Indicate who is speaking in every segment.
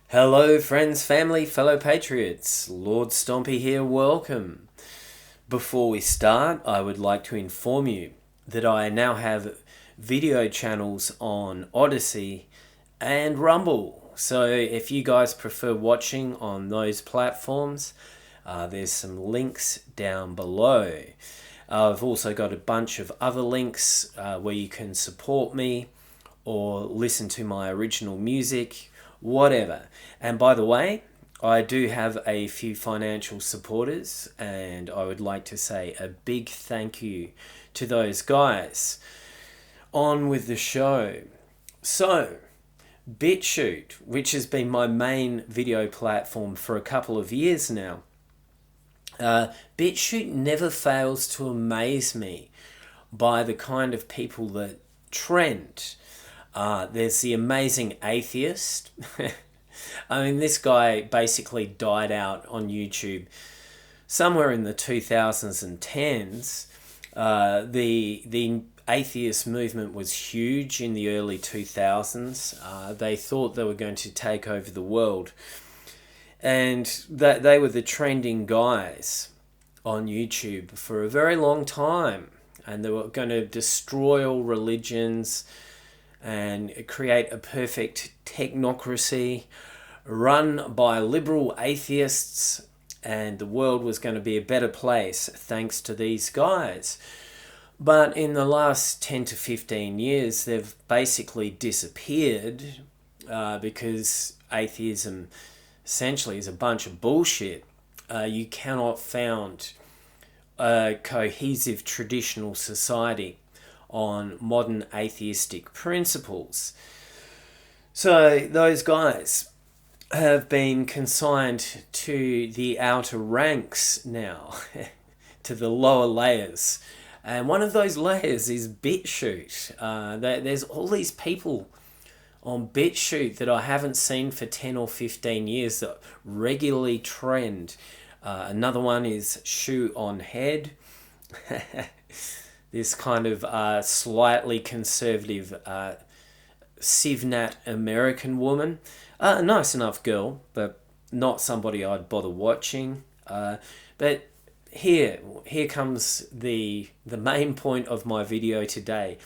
Speaker 1: Hello, friends, family, fellow patriots. Lord Stompy here, welcome. Before we start, I would like to inform you that I now have video channels on Odyssey and Rumble. So if you guys prefer watching on those platforms, there's some links down below. I've also got a bunch of other links where you can support me or listen to my original music, whatever. And by the way, I do have a few financial supporters, and I would like to say a big thank you to those guys. On with the show. So, BitChute, which has been my main video platform for a couple of years now, BitChute never fails to amaze me by the kind of people that trend. There's the amazing atheist. I mean, this guy basically died out on YouTube somewhere in the 2010s. The atheist movement was huge in the early 2000s. They thought they were going to take over the world. And they were the trending guys on YouTube for a very long time. And they were going to destroy all religions and create a perfect technocracy run by liberal atheists, and the world was going to be a better place thanks to these guys. But in the last 10 to 15 years, they've basically disappeared because atheism essentially is a bunch of bullshit. You cannot found a cohesive traditional society on modern atheistic principles. So those guys have been consigned to the outer ranks now, to the lower layers. And one of those layers is BitChute. There's all these people on BitChute that I haven't seen for 10 or 15 years that regularly trend. Another one is Shoe on Head. This kind of slightly conservative Civnat American woman. Nice enough girl, but not somebody I'd bother watching. But here comes the main point of my video today.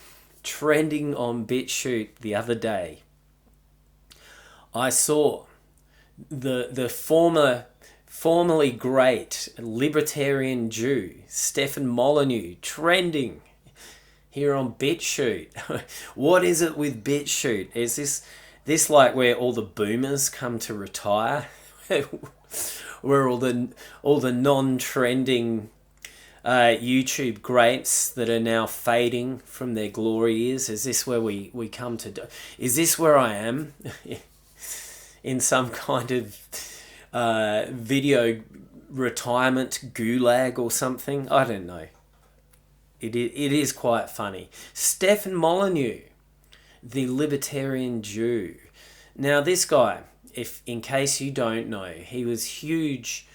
Speaker 1: Trending on BitChute the other day, I saw the formerly great libertarian Jew, Stefan Molyneux, trending here on BitChute. What is it with BitChute? Is this like where all the boomers come to retire? Where all the non-trending YouTube greats that are now fading from their glory years? Is this where we come to do? Is this where I am? In some kind of video retirement gulag or something? I don't know. It is quite funny. Stefan Molyneux, the libertarian Jew. Now this guy, if in case you don't know, he was huge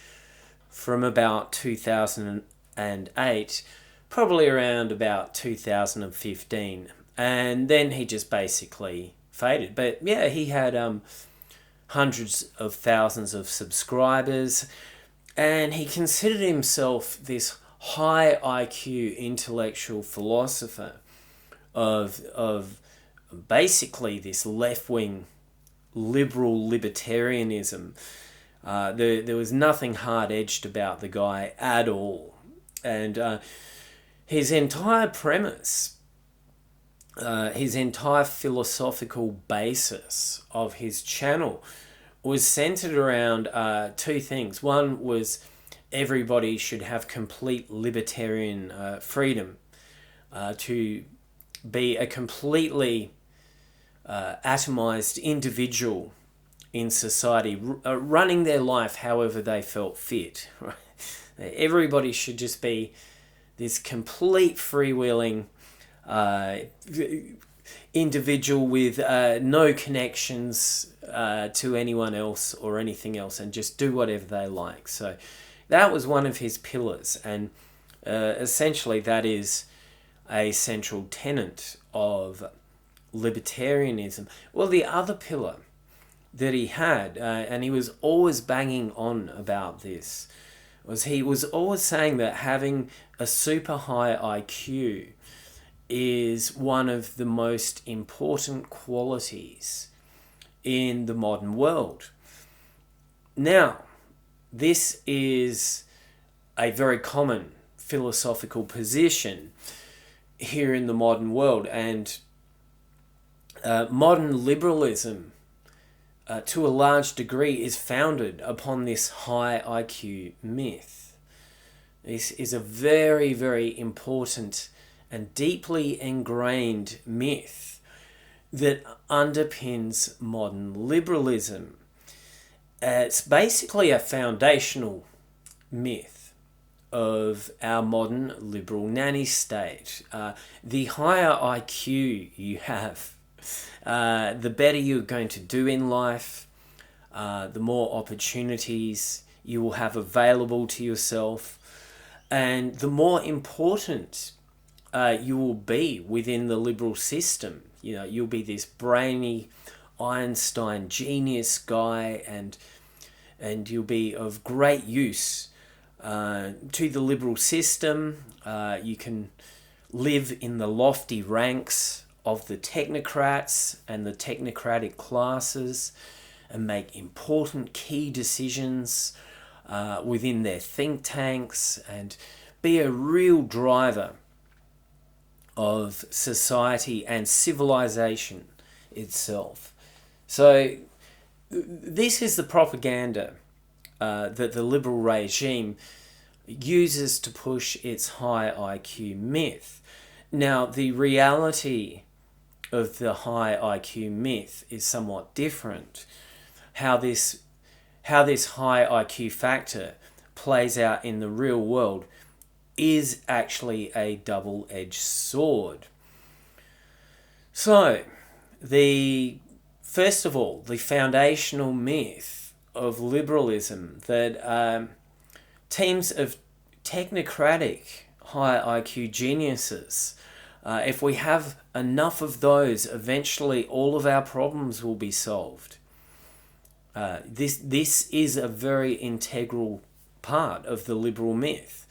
Speaker 1: from about 2008, probably around about 2015, and then he just basically faded. But yeah, he had hundreds of thousands of subscribers, and he considered himself this high IQ intellectual philosopher of basically this left-wing liberal libertarianism. There was nothing hard-edged about the guy at all. And his entire premise, his entire philosophical basis of his channel was centered around two things. One was everybody should have complete libertarian freedom to be a completely atomized individual in society, running their life however they felt fit. Right? Everybody should just be this complete freewheeling individual with no connections to anyone else or anything else, and just do whatever they like. So that was one of his pillars, and essentially that is a central tenet of libertarianism. Well, the other pillar that he had, and he was always banging on about this, was he was always saying that having a super high IQ is one of the most important qualities in the modern world. Now, this is a very common philosophical position here in the modern world, and modern liberalism, to a large degree, is founded upon this high IQ myth. This is a very, very important and deeply ingrained myth that underpins modern liberalism. It's basically a foundational myth of our modern liberal nanny state. The higher IQ you have, the better you're going to do in life, the more opportunities you will have available to yourself, and the more important you will be within the liberal system. You know, you'll be this brainy Einstein genius guy, and you'll be of great use to the liberal system. You can live in the lofty ranks of the technocrats and the technocratic classes and make important key decisions within their think tanks and be a real driver of society and civilization itself. So this is the propaganda that the liberal regime uses to push its high IQ myth. Now, the reality of the high IQ myth is somewhat different. How this high IQ factor plays out in the real world is actually a double-edged sword. So, first of all, the foundational myth of liberalism that teams of technocratic high IQ geniuses, if we have enough of those, eventually all of our problems will be solved. This is a very integral part of the liberal myth.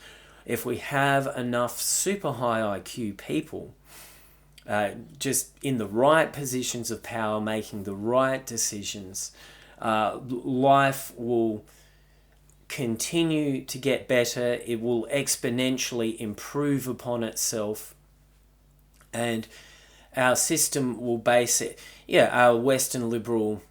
Speaker 1: If we have enough super high IQ people just in the right positions of power, making the right decisions, life will continue to get better. It will exponentially improve upon itself, and our system will base it. Our Western liberal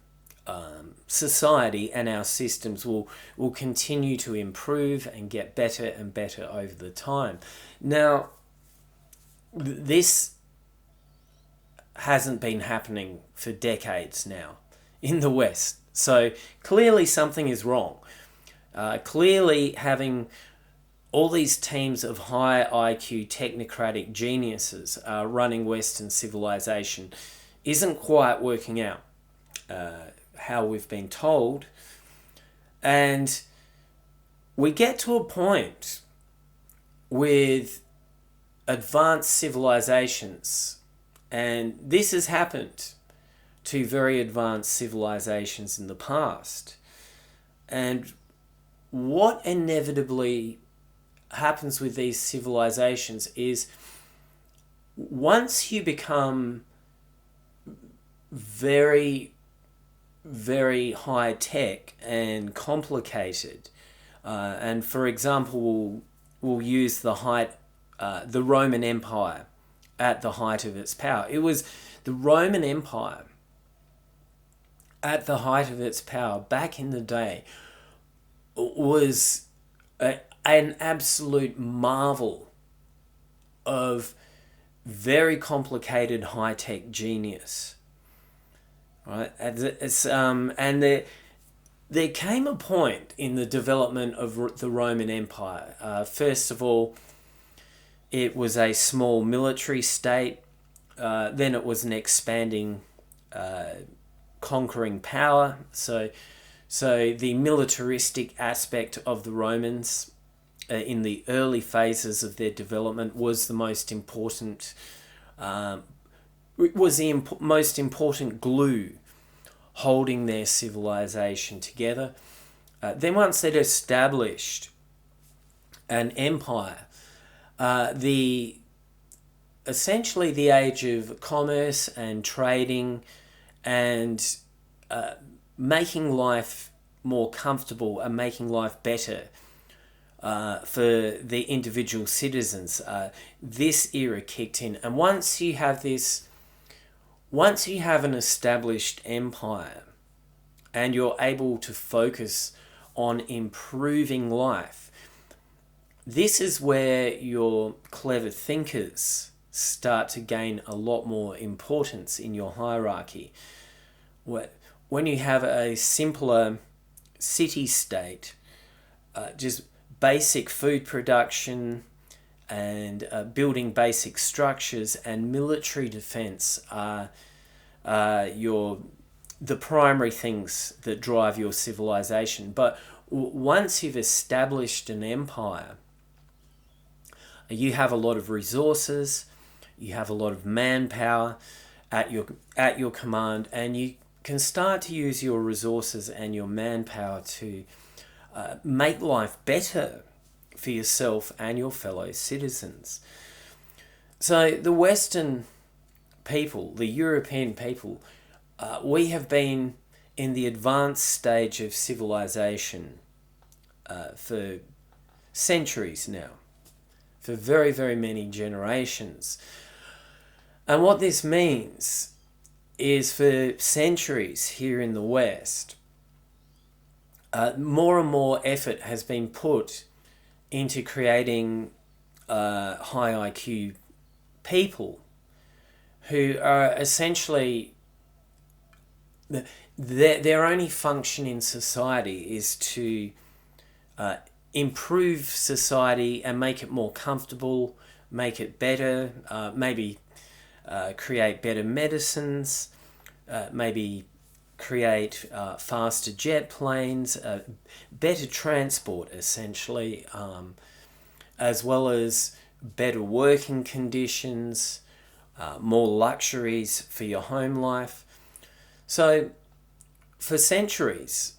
Speaker 1: society and our systems will continue to improve and get better and better over the time. Now, this hasn't been happening for decades now in the West. So clearly something is wrong. Clearly having all these teams of high IQ technocratic geniuses running Western civilization isn't quite working out how we've been told. And we get to a point with advanced civilizations, and this has happened to very advanced civilizations in the past. And what inevitably happens with these civilizations is once you become very, very high tech and complicated, and for example, we'll use the Roman Empire at the height of its power. It was the Roman Empire at the height of its power back in the day was an absolute marvel of very complicated high-tech genius. Right? And there came a point in the development of the Roman Empire. First of all, it was a small military state. Then it was an expanding, conquering power. So the militaristic aspect of the Romans in the early phases of their development was the most important. It was the most important glue holding their civilization together. Then once they'd established an empire, essentially the age of commerce and trading and making life more comfortable and making life better for the individual citizens, this era kicked in. And once you have an established empire and you're able to focus on improving life, this is where your clever thinkers start to gain a lot more importance in your hierarchy. When you have a simpler city-state, just basic food production and building basic structures and military defense are the primary things that drive your civilization. But once you've established an empire, you have a lot of resources, you have a lot of manpower at your command, and you can start to use your resources and your manpower to make life better for yourself and your fellow citizens. So the Western people, the European people, we have been in the advanced stage of civilization for centuries now, for very, very many generations. And what this means is for centuries here in the West, more and more effort has been put into creating high IQ people who are essentially, their only function in society is to improve society and make it more comfortable, make it better, maybe create better medicines, maybe create faster jet planes, better transport essentially, as well as better working conditions, more luxuries for your home life. So for centuries,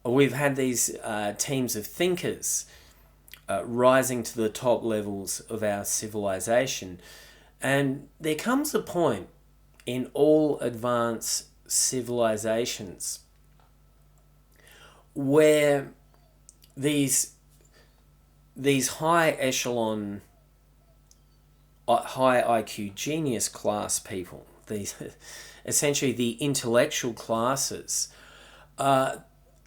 Speaker 1: we've had these teams of thinkers rising to the top levels of our civilization. And there comes a point in all advanced civilizations where these high echelon, high IQ genius class people, these essentially the intellectual classes,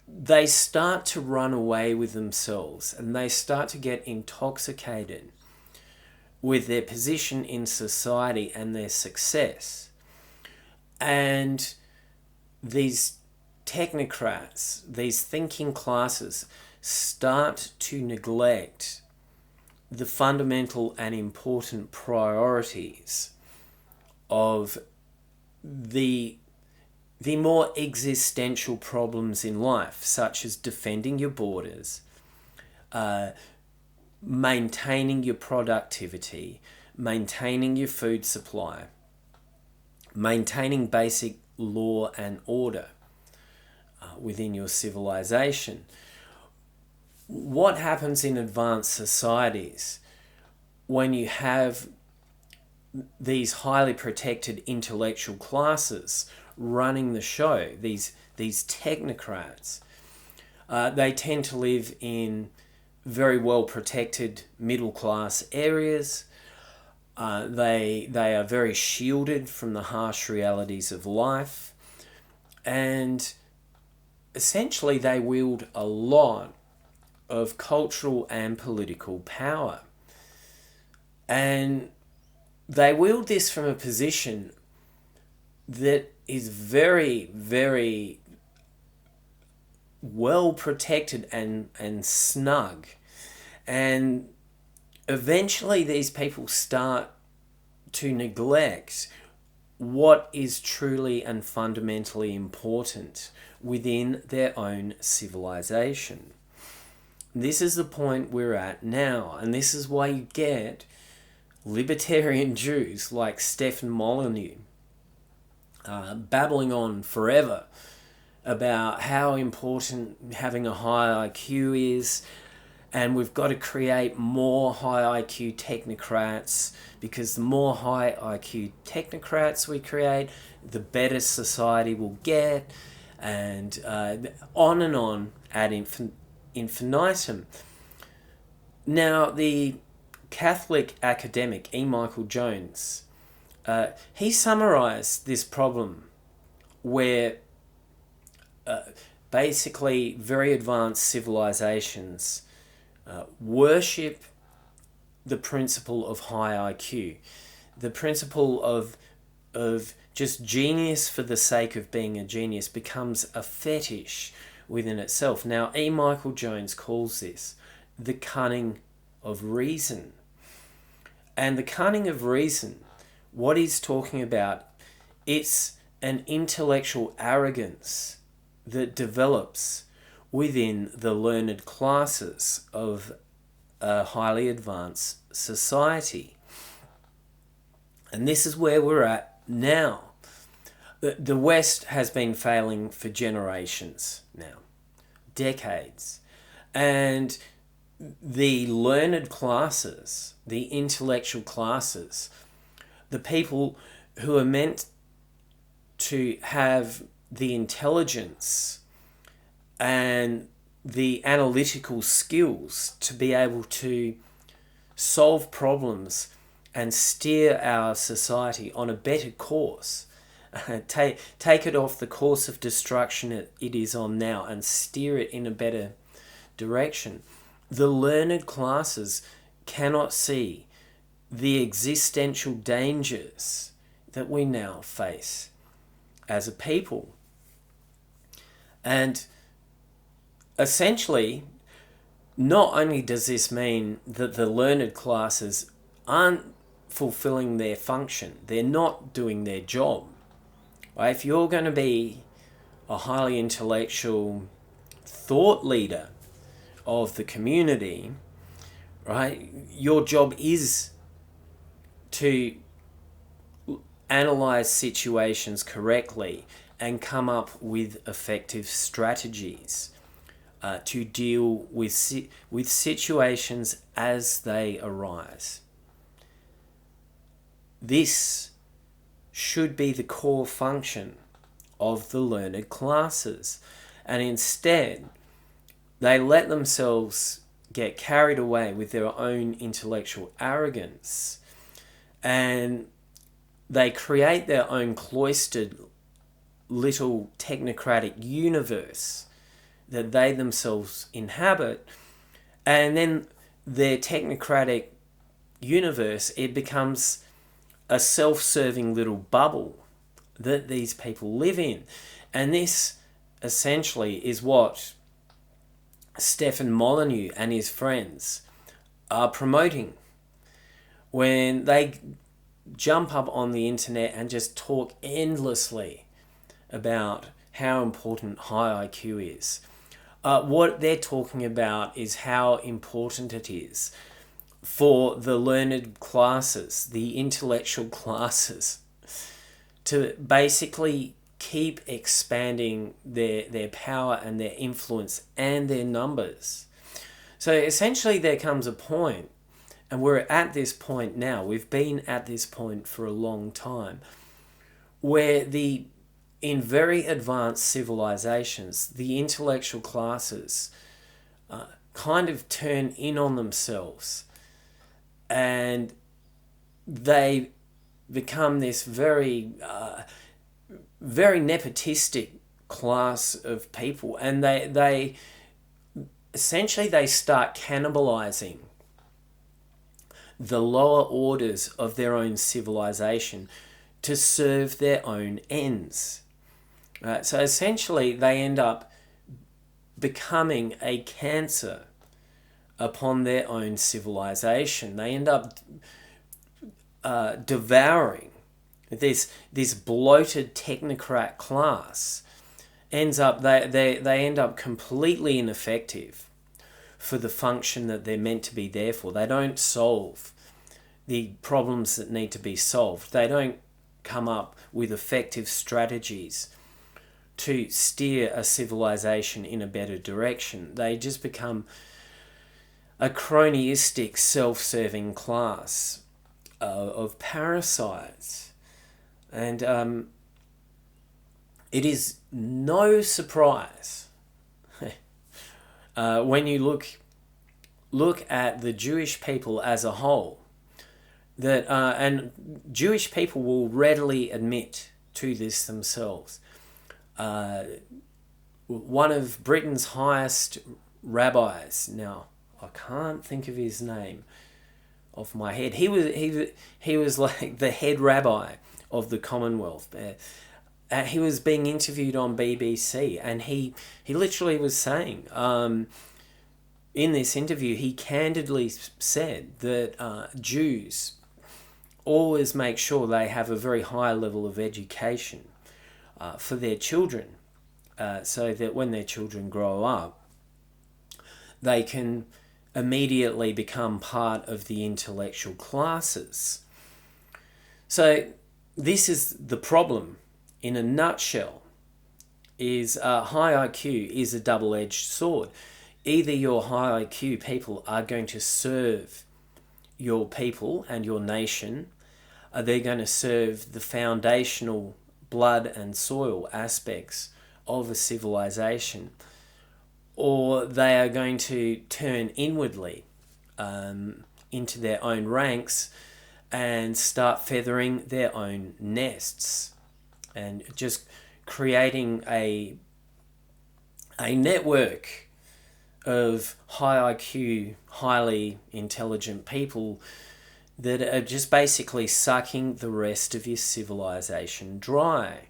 Speaker 1: they start to run away with themselves and they start to get intoxicated with their position in society and their success. And these technocrats, these thinking classes, start to neglect the fundamental and important priorities of the more existential problems in life, such as defending your borders, maintaining your productivity, maintaining your food supply, maintaining basic law and order within your civilization. What happens in advanced societies when you have these highly protected intellectual classes running the show, these technocrats? They tend to live in very well protected middle class areas. They are very shielded from the harsh realities of life, and essentially they wield a lot of cultural and political power. And they wield this from a position that is very, very well protected and snug. And eventually these people start to neglect what is truly and fundamentally important within their own civilization. This is the point we're at now, and this is why you get libertarian Jews like Stefan Molyneux babbling on forever about how important having a high IQ is, and we've got to create more high IQ technocrats, because the more high IQ technocrats we create, the better society will get, and on ad infinitum. Now, the Catholic academic E. Michael Jones, he summarized this problem where basically very advanced civilizations worship the principle of high IQ, the principle of just genius for the sake of being a genius becomes a fetish within itself. Now, E. Michael Jones calls this the cunning of reason. And the cunning of reason, what he's talking about, it's an intellectual arrogance that develops within the learned classes of a highly advanced society. And this is where we're at now. The West has been failing for generations now, decades. And the learned classes, the intellectual classes, the people who are meant to have the intelligence and the analytical skills to be able to solve problems and steer our society on a better course, take it off the course of destruction it is on now and steer it in a better direction. The learned classes cannot see the existential dangers that we now face as a people. And essentially, not only does this mean that the learned classes aren't fulfilling their function, they're not doing their job. Right? If you're going to be a highly intellectual thought leader of the community, right, your job is to analyze situations correctly and come up with effective strategies to deal with situations as they arise. This should be the core function of the learned classes, and instead they let themselves get carried away with their own intellectual arrogance, and they create their own cloistered little technocratic universe that they themselves inhabit, and then their technocratic universe, it becomes a self-serving little bubble that these people live in. And this essentially is what Stefan Molyneux and his friends are promoting when they jump up on the internet and just talk endlessly about how important high IQ is. What they're talking about is how important it is for the learned classes, the intellectual classes, to basically keep expanding their power and their influence and their numbers. So essentially there comes a point, and we're at this point now, we've been at this point for a long time, where in very advanced civilizations, the intellectual classes kind of turn in on themselves, and they become this very nepotistic class of people, and they essentially they start cannibalizing the lower orders of their own civilization to serve their own ends. So essentially they end up becoming a cancer upon their own civilization. They end up devouring this bloated technocrat class. They end up completely ineffective for the function that they're meant to be there for. They don't solve the problems that need to be solved. They don't come up with effective strategies to steer a civilization in a better direction. They just become a cronyistic, self-serving class of parasites. And it is no surprise when you look at the Jewish people as a whole, that and Jewish people will readily admit to this themselves. One of Britain's highest rabbis, now I can't think of his name off my head. He was like the head rabbi of the Commonwealth. He was being interviewed on BBC, and he literally was saying, in this interview, he candidly said that Jews always make sure they have a very high level of education for their children, so that when their children grow up, they can immediately become part of the intellectual classes. So this is the problem in a nutshell, is high IQ is a double-edged sword. Either your high IQ people are going to serve your people and your nation, they're going to serve the foundational blood and soil aspects of a civilization, or they are going to turn inwardly into their own ranks and start feathering their own nests and just creating a network of high IQ, highly intelligent people that are just basically sucking the rest of your civilization dry.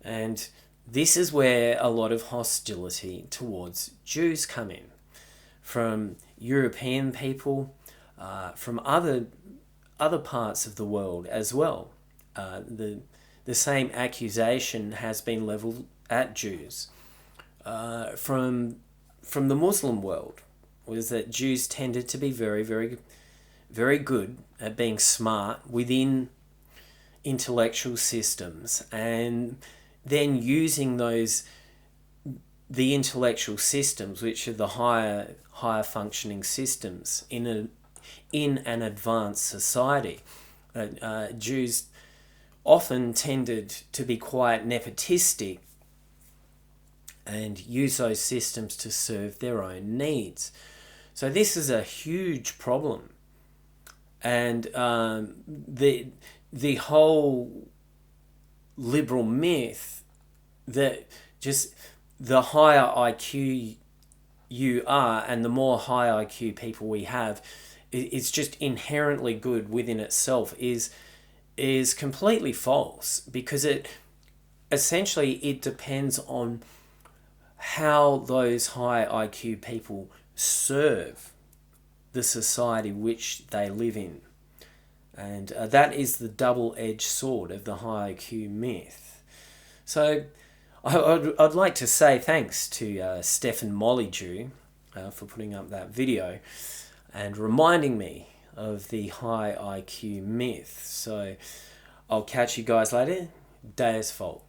Speaker 1: And this is where a lot of hostility towards Jews come in, from European people, from other parts of the world as well. The same accusation has been leveled at Jews from the Muslim world, was that Jews tended to be very, very, very good at being smart within intellectual systems, and then using the intellectual systems, which are the higher functioning systems in an advanced society. Jews often tended to be quite nepotistic and use those systems to serve their own needs. So this is a huge problem. And the whole liberal myth that just the higher IQ you are and the more high IQ people we have, it's just inherently good within itself is completely false, because it depends on how those high IQ people serve the society which they live in. And that is the double-edged sword of the high IQ myth. So I'd like to say thanks to Stefan Molyneux for putting up that video and reminding me of the high IQ myth. So I'll catch you guys later. Deus Volt.